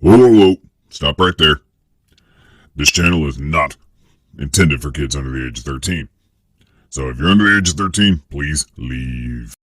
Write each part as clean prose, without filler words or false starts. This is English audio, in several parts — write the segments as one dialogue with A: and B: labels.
A: Whoa, whoa, whoa. Stop right there. This channel is not intended for kids under the age of 13. So if you're under the age of 13, please leave.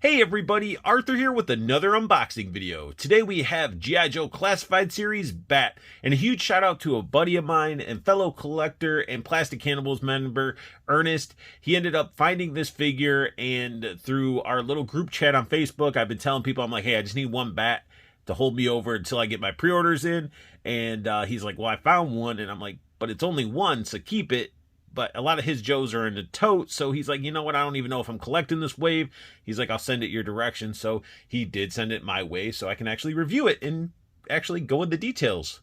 B: Hey everybody, Arthur here with another unboxing video. Today we have G.I. Joe Classified Series B.A.T, and a huge shout out to a buddy of mine and fellow collector and Plastic Cannibals member, Ernest. He ended up finding this figure, and through our little group chat on Facebook, I've been telling people, I'm like, hey, I just need one B.A.T to hold me over until I get my pre-orders in. And he's like, well, I found one, and I'm like, but it's only one, so keep it. But a lot of his Joes are in the tote, so he's like, you know what, I don't even know if I'm collecting this wave. He's like, I'll send it your direction. So he did send it my way so I can actually review it and actually go into details.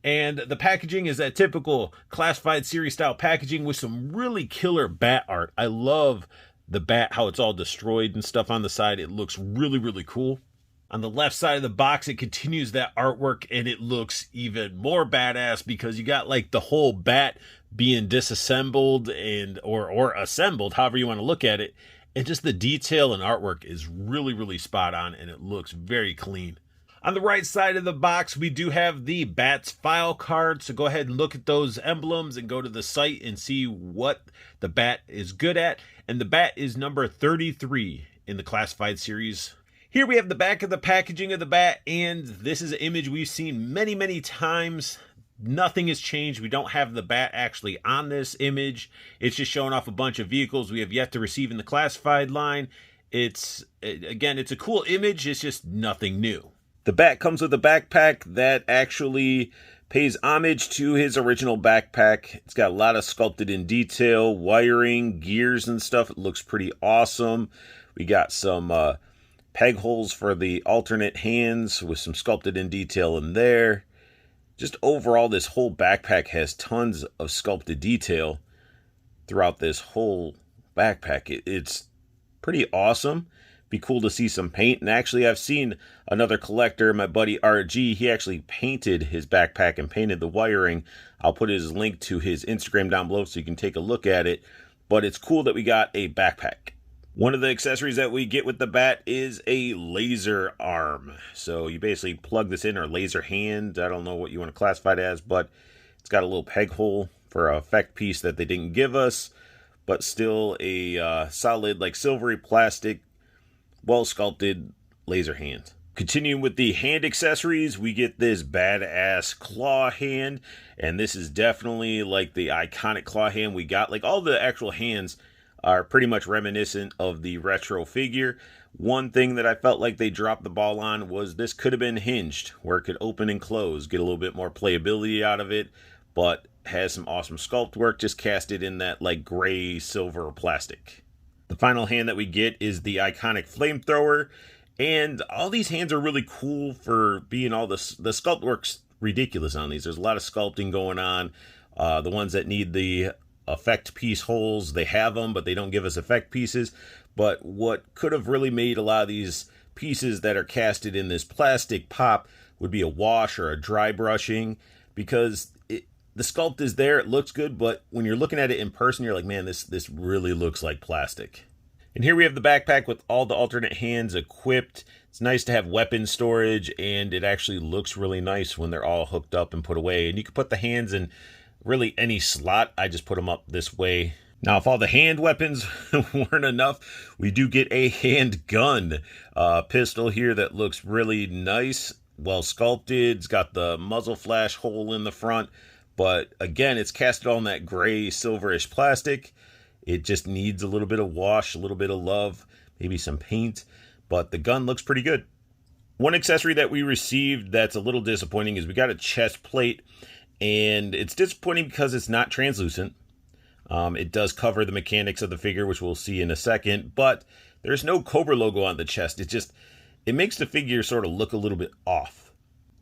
B: And the packaging is that typical Classified Series style packaging with some really killer B.A.T art. I love the B.A.T, how it's all destroyed and stuff on the side. It looks really, really cool. On the left side of the box, it continues that artwork, and it looks even more badass because you got like the whole B.A.T being disassembled and or assembled, however you want to look at it. And just the detail and artwork is really, really spot on, and it looks very clean. On the right side of the box, we do have the B.A.T's file card. So go ahead and look at those emblems and go to the site and see what the B.A.T is good at. And the B.A.T is number 33 in the Classified Series. Here we have the back of the packaging of the B.A.T, and this is an image we've seen many, many times. Nothing has changed. We don't have the B.A.T actually on this image. It's just showing off a bunch of vehicles we have yet to receive in the classified line. Again, it's a cool image. It's just nothing new. The B.A.T comes with a backpack that actually pays homage to his original backpack. It's got a lot of sculpted in detail, wiring, gears and stuff. It looks pretty awesome. We got some peg holes for the alternate hands with some sculpted in detail in there. Just overall, this whole backpack has tons of sculpted detail throughout this whole backpack. It's pretty awesome. Be cool to see some paint. And actually, I've seen another collector, my buddy ArtG. He actually painted his backpack and painted the wiring. I'll put his link to his Instagram down below so you can take a look at it. But it's cool that we got a backpack. One of the accessories that we get with the B.A.T is a laser arm. So you basically plug this in, or laser hand. I don't know what you want to classify it as, but it's got a little peg hole for an effect piece that they didn't give us, but still a solid, like silvery plastic, well sculpted laser hand. Continuing with the hand accessories, we get this badass claw hand, and this is definitely like the iconic claw hand we got. Like all the actual hands are pretty much reminiscent of the retro figure. One thing that I felt like they dropped the ball on was this could have been hinged, where it could open and close, get a little bit more playability out of it, but has some awesome sculpt work, just cast it in that like gray silver plastic. The final hand that we get is the iconic Flamethrower, and all these hands are really cool for being all the sculpt work's ridiculous on these. There's a lot of sculpting going on. The ones that need the effect piece holes, they have them, but they don't give us effect pieces. But what could have really made a lot of these pieces that are casted in this plastic pop would be a wash or a dry brushing, because the sculpt is there, it looks good, but when you're looking at it in person, you're like, man, this really looks like plastic. And here we have the backpack with all the alternate hands equipped. It's nice to have weapon storage, and it actually looks really nice when they're all hooked up and put away. And you can put the hands in really any slot. I just put them up this way. Now, if all the hand weapons weren't enough, we do get a handgun pistol here that looks really nice, well sculpted. It's got the muzzle flash hole in the front, but again, it's casted on that gray silverish plastic. It just needs a little bit of wash, a little bit of love, maybe some paint, but the gun looks pretty good. One accessory that we received that's a little disappointing is we got a chest plate. And it's disappointing because it's not translucent. It does cover the mechanics of the figure, which we'll see in a second, but there's no Cobra logo on the chest. It makes the figure sort of look a little bit off.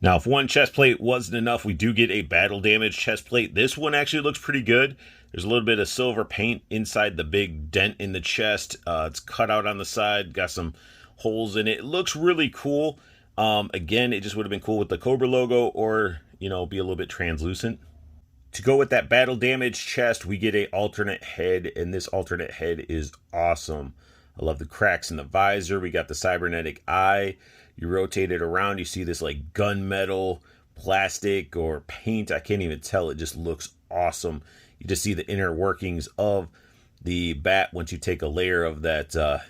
B: Now, if one chest plate wasn't enough, we do get a battle damage chest plate. This one actually looks pretty good. There's a little bit of silver paint inside the big dent in the chest. It's cut out on the side, got some holes in it. It looks really cool. Again, it just would have been cool with the Cobra logo, or, you know, be a little bit translucent. To go with that battle damage chest, we get a alternate head, and this alternate head is awesome. I love the cracks in the visor. We got the cybernetic eye. You rotate it around, you see this like gunmetal plastic or paint. I can't even tell. It just looks awesome. You just see the inner workings of the bat once you take a layer of that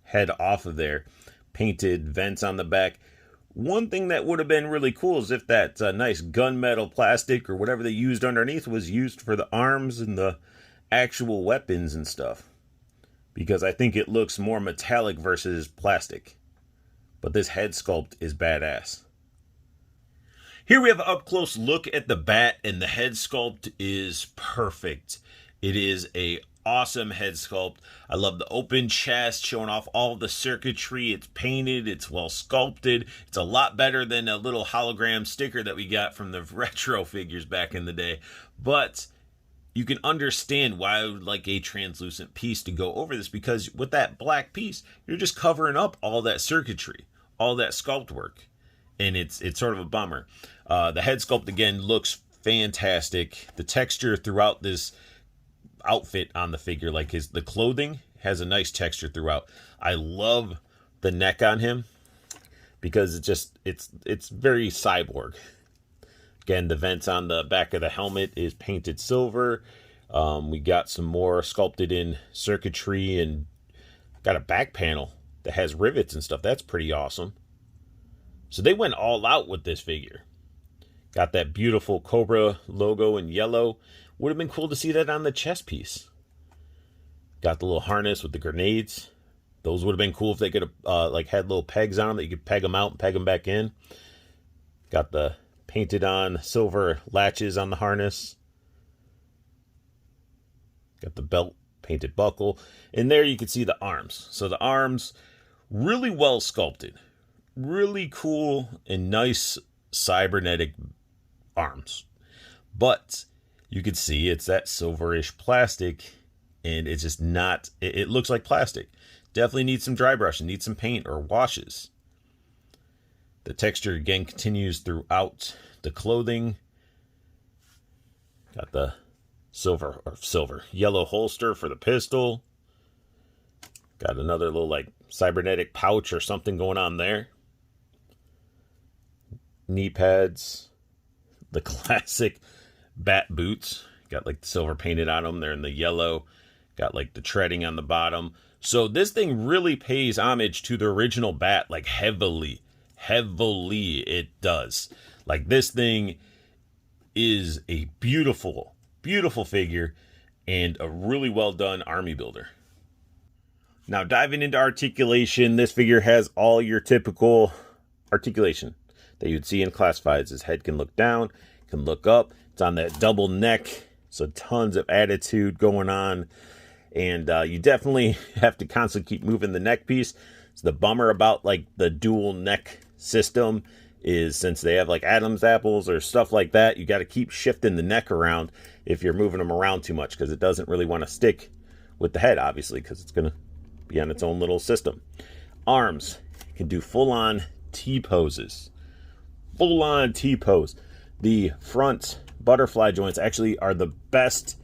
B: head off of there. Painted vents on the back. One thing that would have been really cool is if that nice gunmetal plastic or whatever they used underneath was used for the arms and the actual weapons and stuff. Because I think it looks more metallic versus plastic. But this head sculpt is badass. Here we have an up-close look at the bat, and the head sculpt is perfect. It is a awesome head sculpt. I love the open chest, showing off all the circuitry. It's painted, it's well sculpted. It's a lot better than a little hologram sticker that we got from the retro figures back in the day. But you can understand why I would like a translucent piece to go over this, because with that black piece, you're just covering up all that circuitry, all that sculpt work. And it's sort of a bummer. The head sculpt, again, looks fantastic. The texture throughout this outfit on the figure, like the clothing has a nice texture throughout. I love the neck on him because it's very cyborg. Again, the vents on the back of the helmet is painted silver. We got some more sculpted in circuitry, and got a back panel that has rivets and stuff. That's pretty awesome. So they went all out with this figure. Got that beautiful Cobra logo in yellow. Would have been cool to see that on the chest piece. Got the little harness with the grenades. Those would have been cool if they could have like had little pegs on them that you could peg them out and peg them back in. Got the painted on silver latches on the harness. Got the belt painted buckle. And there you can see the arms. So the arms, really well sculpted. Really cool and nice cybernetic arms. But you can see it's that silverish plastic, and it's just not, it looks like plastic. Definitely needs some dry brushing, needs some paint or washes. The texture again continues throughout the clothing. Got the yellow holster for the pistol. Got another little like cybernetic pouch or something going on there. Knee pads. The classic bat boots. Got like the silver painted on them. They're in the yellow. Got like the treading on the bottom. So this thing really pays homage to the original bat, like heavily it does. Like this thing is a beautiful figure and a really well done army builder. Now diving into articulation, this figure has all your typical articulation that you'd see in classifieds. His head can look down, can look up. It's on that double neck, so tons of attitude going on. And you definitely have to constantly keep moving the neck piece. So the bummer about like the dual neck system is, since they have like Adam's apples or stuff like that, you got to keep shifting the neck around if you're moving them around too much, because it doesn't really want to stick with the head, obviously, because it's going to be on its own little system. Arms, you can do full-on T-poses. Full-on T-pose. The front butterfly joints actually are the best,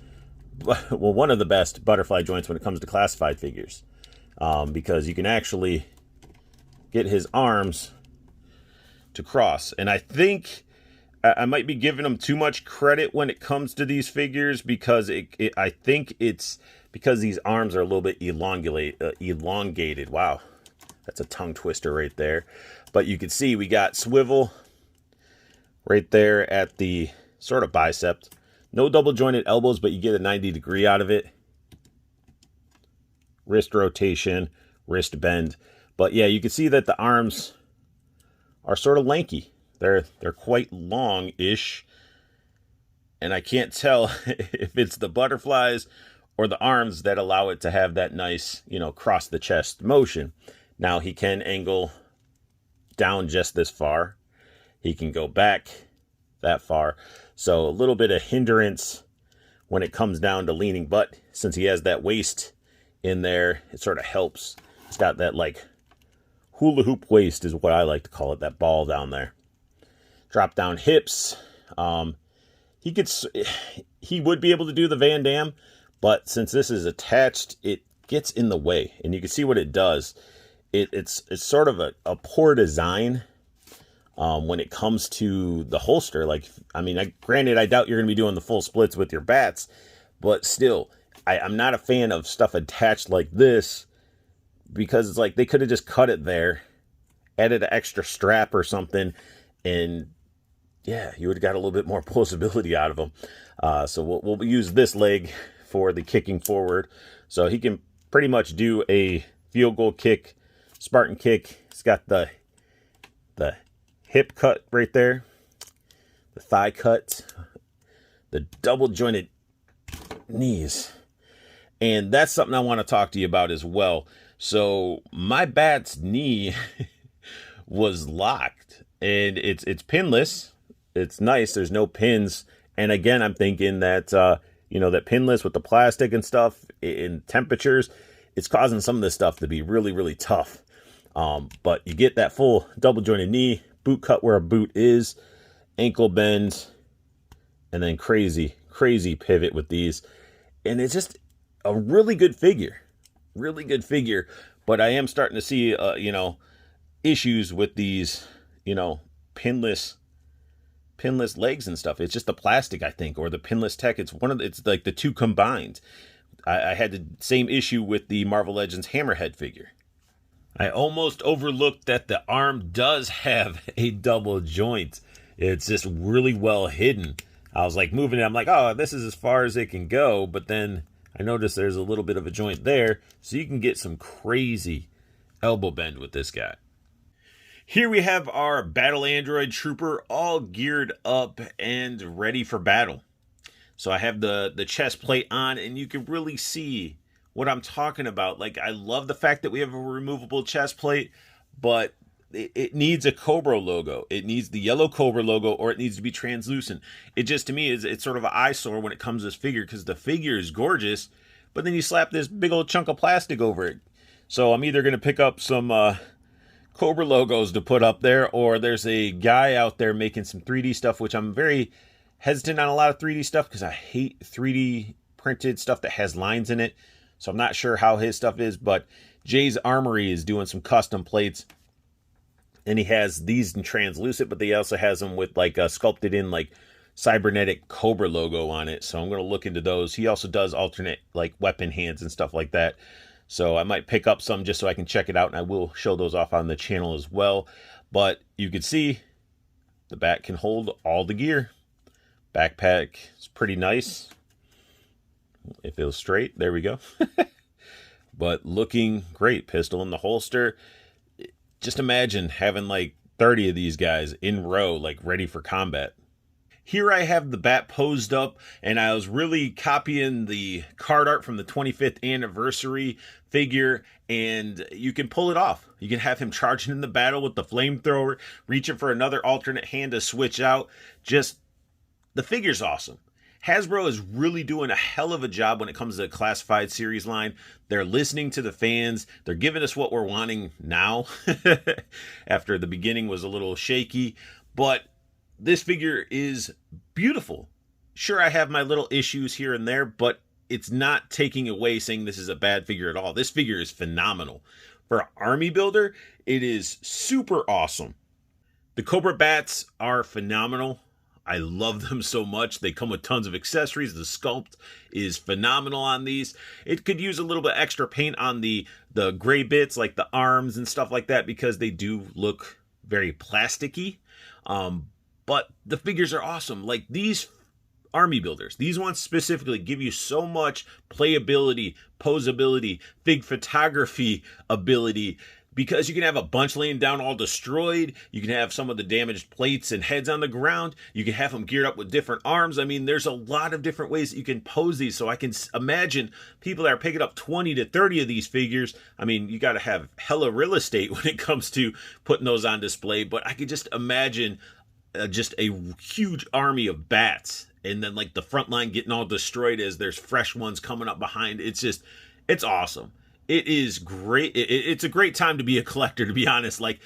B: well, one of the best butterfly joints when it comes to classified figures, because you can actually get his arms to cross. And I think I might be giving him too much credit when it comes to these figures, because I think it's because these arms are a little bit elongated. Wow, that's a tongue twister right there. But you can see we got swivel right there at the sort of bicep. No double jointed elbows, but you get a 90-degree out of it. Wrist rotation, wrist bend. But yeah, you can see that the arms are sort of lanky. They're quite long-ish. And I can't tell if it's the butterflies or the arms that allow it to have that nice, cross the chest motion. Now he can angle down just this far. He can go back that far. So a little bit of hindrance when it comes down to leaning, but since he has that waist in there, it sort of helps. It's got that like hula hoop waist is what I like to call it, that ball down there. Drop down hips. He would be able to do the Van Damme, but since this is attached, it gets in the way, and you can see what it does. It's sort of a poor design when it comes to the holster. Like, I mean, granted, I doubt you're going to be doing the full splits with your bats, but still, I'm not a fan of stuff attached like this, because it's like they could have just cut it there, added an extra strap or something, and yeah, you would have got a little bit more posability out of them. So we'll use this leg for the kicking forward. So he can pretty much do a field goal kick, Spartan kick. It's got the hip cut right there, the thigh cut, the double jointed knees. And that's something I want to talk to you about as well. So my bat's knee was locked, and it's pinless. It's nice. There's no pins. And again, I'm thinking that, that pinless with the plastic and stuff in temperatures, it's causing some of this stuff to be really, really tough. But you get that full double jointed knee, boot cut where a boot is, ankle bend, and then crazy pivot with these. And it's just a really good figure. Really good figure. But I am starting to see, issues with these, pinless legs and stuff. It's just the plastic, I think, or the pinless tech. It's like the two combined. I had the same issue with the Marvel Legends Hammerhead figure. I almost overlooked that the arm does have a double joint. It's just really well hidden. I was like moving it. I'm like, oh, this is as far as it can go. But then I noticed there's a little bit of a joint there. So you can get some crazy elbow bend with this guy. Here we have our Battle Android Trooper all geared up and ready for battle. So I have the chest plate on, and you can really see what I'm talking about. Like, I love the fact that we have a removable chest plate, but it needs a Cobra logo. It needs the yellow Cobra logo, or it needs to be translucent. It just, to me, it's sort of an eyesore when it comes to this figure, because the figure is gorgeous, but then you slap this big old chunk of plastic over it. So I'm either going to pick up some Cobra logos to put up there, or there's a guy out there making some 3D stuff, which I'm very hesitant on a lot of 3D stuff because I hate 3D printed stuff that has lines in it. So I'm not sure how his stuff is, but Jay's Armory is doing some custom plates, and he has these in translucent, but he also has them with like sculpted in like cybernetic Cobra logo on it. So I'm going to look into those. He also does alternate like weapon hands and stuff like that. So I might pick up some just so I can check it out, and I will show those off on the channel as well. But you can see the Bat can hold all the gear. Backpack is pretty nice. It feels straight. There we go. But looking great. Pistol in the holster. Just imagine having like 30 of these guys in row, like ready for combat. Here I have the Bat posed up, and I was really copying the card art from the 25th anniversary figure, and you can pull it off. You can have him charging in the battle with the flamethrower, reaching for another alternate hand to switch out. Just, the figure's awesome. Hasbro is really doing a hell of a job when it comes to the classified series line. They're listening to the fans. They're giving us what we're wanting now, after the beginning was a little shaky, but this figure is beautiful. Sure, I have my little issues here and there, but it's not taking away saying this is a bad figure at all. This figure is phenomenal. For an army builder, it is super awesome. The Cobra Bats are phenomenal. I love them so much. They come with tons of accessories. The sculpt is phenomenal on these. It could use a little bit extra paint on the gray bits, like the arms and stuff like that, because they do look very plasticky. But the figures are awesome. Like these army builders, these ones specifically give you so much playability, posability, big photography ability, because you can have a bunch laying down all destroyed. You can have some of the damaged plates and heads on the ground. You can have them geared up with different arms. I mean, there's a lot of different ways that you can pose these. So I can imagine people that are picking up 20 to 30 of these figures. I mean, you got to have hella real estate when it comes to putting those on display. But I could just imagine just a huge army of bats, and then like the front line getting all destroyed as there's fresh ones coming up behind. It's awesome. it is great. It's a great time to be a collector, to be honest. Like,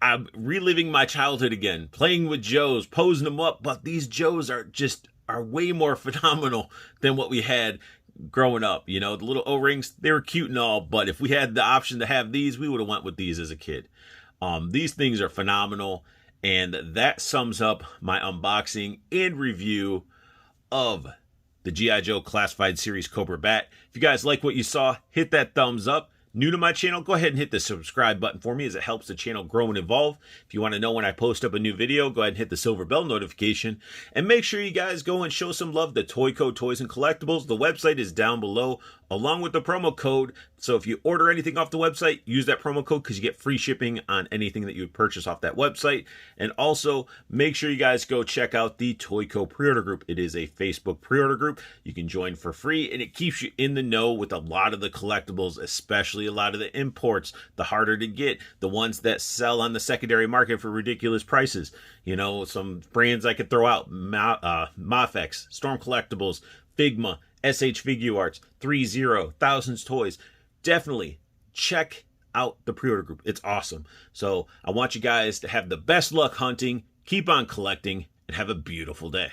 B: I'm reliving my childhood again, playing with Joes, posing them up, but these Joes are way more phenomenal than what we had growing up. You know, the little O-rings, they were cute and all, but if we had the option to have these, we would have went with these as a kid. These things are phenomenal, and that sums up my unboxing and review of the G.I. Joe Classified Series Cobra Bat. If you guys like what you saw, hit that thumbs up. New to my channel, go ahead and hit the subscribe button for me, as it helps the channel grow and evolve. If you want to know when I post up a new video, go ahead and hit the silver bell notification. And make sure you guys go and show some love to Toyco Toys and Collectibles. The website is down below, along with the promo code. So if you order anything off the website, use that promo code because you get free shipping on anything that you would purchase off that website. And also, make sure you guys go check out the Toyco Preorder group. It is a Facebook pre-order group. You can join for free, and it keeps you in the know with a lot of the collectibles, especially a lot of the imports, the harder to get, the ones that sell on the secondary market for ridiculous prices. You know, some brands I could throw out: Hypofixx, Storm Collectibles, Figma, SH Figuarts, 3-0, Thousands Toys. Definitely check out the pre-order group. It's awesome. So I want you guys to have the best luck hunting, keep on collecting, and have a beautiful day.